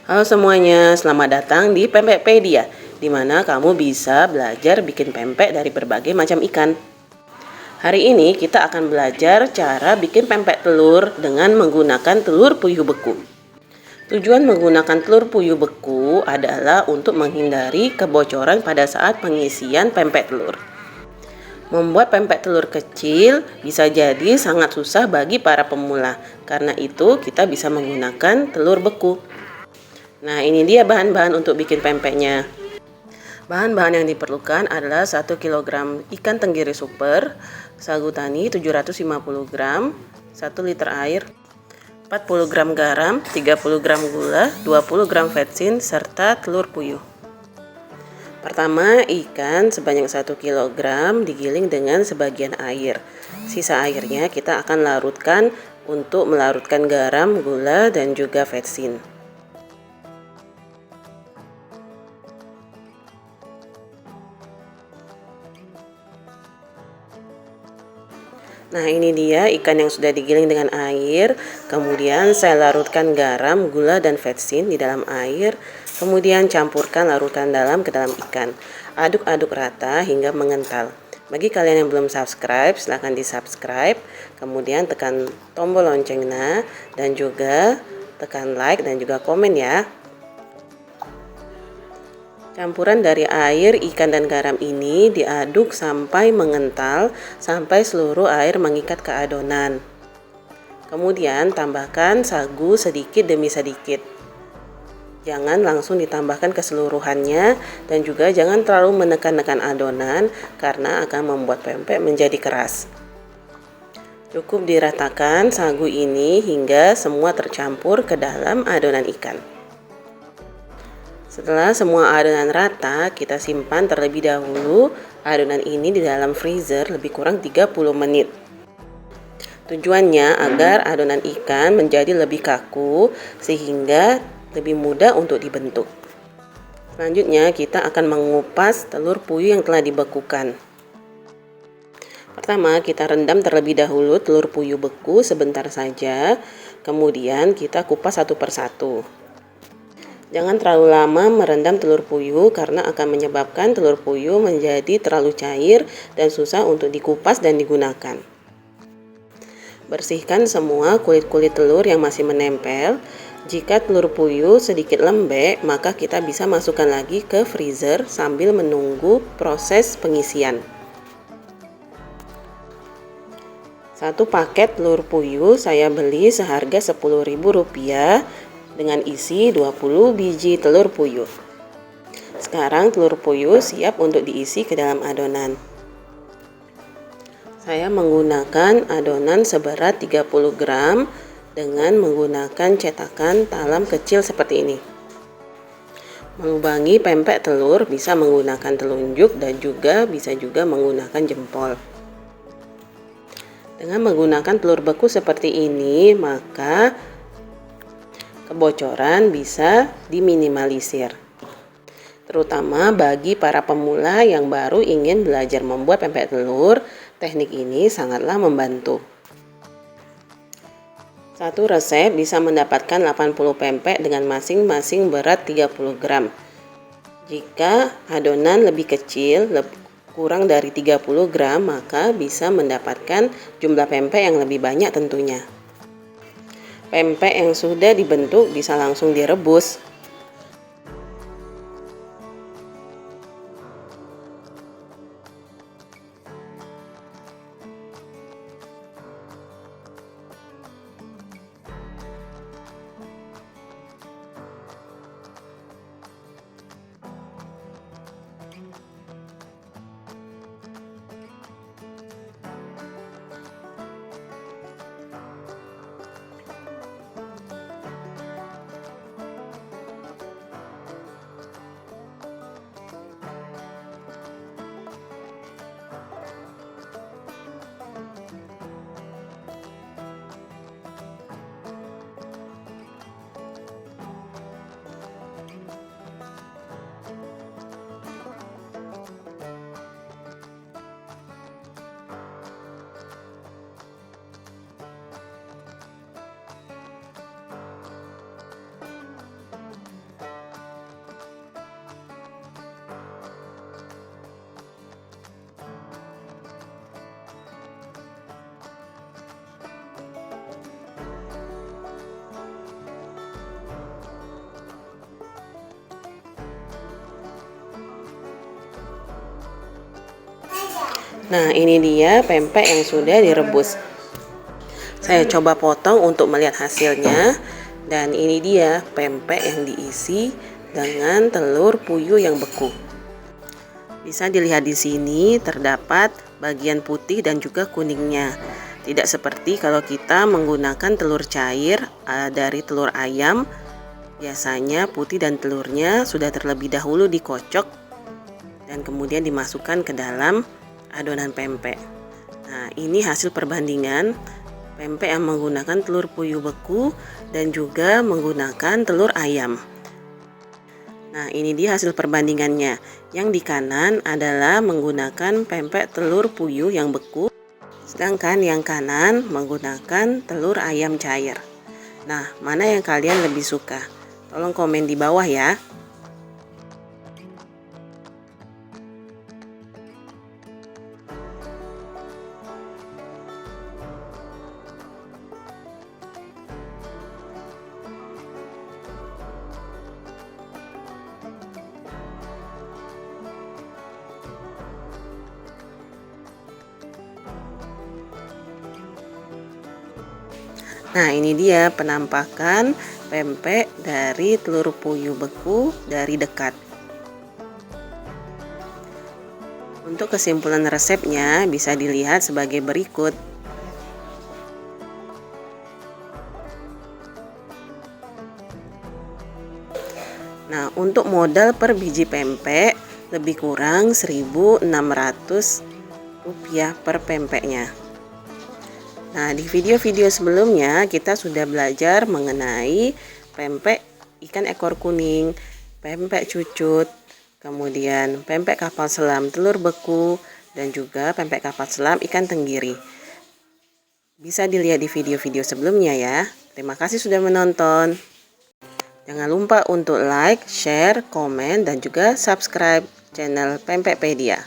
Halo semuanya, selamat datang di Pempekpedia, di mana kamu bisa belajar bikin pempek dari berbagai macam ikan. Hari ini kita akan belajar cara bikin pempek telur dengan menggunakan telur puyuh beku. Tujuan menggunakan telur puyuh beku adalah untuk menghindari kebocoran pada saat pengisian pempek telur. Membuat pempek telur kecil bisa jadi sangat susah bagi para pemula. Karena itu kita bisa menggunakan telur beku. Nah, ini dia bahan-bahan untuk bikin pempeknya. Bahan-bahan yang diperlukan adalah 1 kg ikan tenggiri super, sagu tani 750 gram, 1 liter air, 40 gram garam, 30 gram gula, 20 gram vetsin, serta telur puyuh. Pertama, ikan sebanyak 1 kg digiling dengan sebagian air. Sisa airnya kita akan larutkan untuk melarutkan garam, gula, dan juga vetsin. Nah, ini dia ikan yang sudah digiling dengan air. Kemudian saya larutkan garam, gula, dan vetsin di dalam air. Kemudian campurkan larutan dalam ke dalam ikan. Aduk-aduk rata hingga mengental. Bagi kalian yang belum subscribe, silahkan di subscribe. Kemudian tekan tombol loncengnya dan juga tekan like dan juga komen ya. Campuran dari air, ikan, dan garam ini diaduk sampai mengental, sampai seluruh air mengikat ke adonan. Kemudian tambahkan sagu sedikit demi sedikit. Jangan langsung ditambahkan keseluruhannya dan juga jangan terlalu menekan-nekan adonan karena akan membuat pempek menjadi keras. Cukup diratakan sagu ini hingga semua tercampur ke dalam adonan ikan. Setelah semua adonan rata, kita simpan terlebih dahulu adonan ini di dalam freezer lebih kurang 30 menit. Tujuannya agar adonan ikan menjadi lebih kaku sehingga lebih mudah untuk dibentuk. Selanjutnya kita akan mengupas telur puyuh yang telah dibekukan. Pertama, kita rendam terlebih dahulu telur puyuh beku sebentar saja. Kemudian kita kupas satu persatu. Jangan terlalu lama merendam telur puyuh karena akan menyebabkan telur puyuh menjadi terlalu cair dan susah untuk dikupas dan digunakan. Bersihkan semua kulit-kulit telur yang masih menempel. Jika telur puyuh sedikit lembek, maka kita bisa masukkan lagi ke freezer sambil menunggu proses pengisian. Satu paket telur puyuh saya beli seharga Rp10.000 dengan isi 20 biji telur puyuh. Sekarang telur puyuh siap untuk diisi ke dalam adonan. Saya menggunakan adonan seberat 30 gram dengan menggunakan cetakan talam kecil seperti ini. Melubangi pempek telur bisa menggunakan telunjuk dan bisa juga menggunakan jempol. Dengan menggunakan telur beku seperti ini, maka kebocoran bisa diminimalisir. Terutama bagi para pemula yang baru ingin belajar membuat pempek telur, teknik ini sangatlah membantu. Satu resep bisa mendapatkan 80 pempek dengan masing-masing berat 30 gram. Jika adonan lebih kecil, kurang dari 30 gram, maka bisa mendapatkan jumlah pempek yang lebih banyak tentunya. Pempek yang sudah dibentuk bisa langsung direbus. Nah, ini dia pempek yang sudah direbus. Saya coba potong untuk melihat hasilnya. Dan ini dia pempek yang diisi dengan telur puyuh yang beku. Bisa dilihat di sini terdapat bagian putih dan juga kuningnya. Tidak seperti kalau kita menggunakan telur cair dari telur ayam. Biasanya putih dan telurnya sudah terlebih dahulu dikocok dan kemudian dimasukkan ke dalam adonan pempek. Nah, ini hasil perbandingan pempek yang menggunakan telur puyuh beku dan juga menggunakan telur ayam. Nah, ini dia hasil perbandingannya. Yang di kanan adalah menggunakan pempek telur puyuh yang beku, sedangkan yang kanan menggunakan telur ayam cair. Nah, mana yang kalian lebih suka? Tolong komen di bawah ya. Nah, ini dia penampakan pempek dari telur puyuh beku dari dekat. Untuk kesimpulan resepnya bisa dilihat sebagai berikut. Nah, untuk modal per biji pempek lebih kurang Rp1.600 per pempeknya. Nah, di video-video sebelumnya kita sudah belajar mengenai pempek ikan ekor kuning, pempek cucut, kemudian pempek kapal selam telur beku, dan juga pempek kapal selam ikan tenggiri. Bisa dilihat di video-video sebelumnya ya. Terima kasih sudah menonton. Jangan lupa untuk like, share, komen, dan juga subscribe channel Pempekpedia.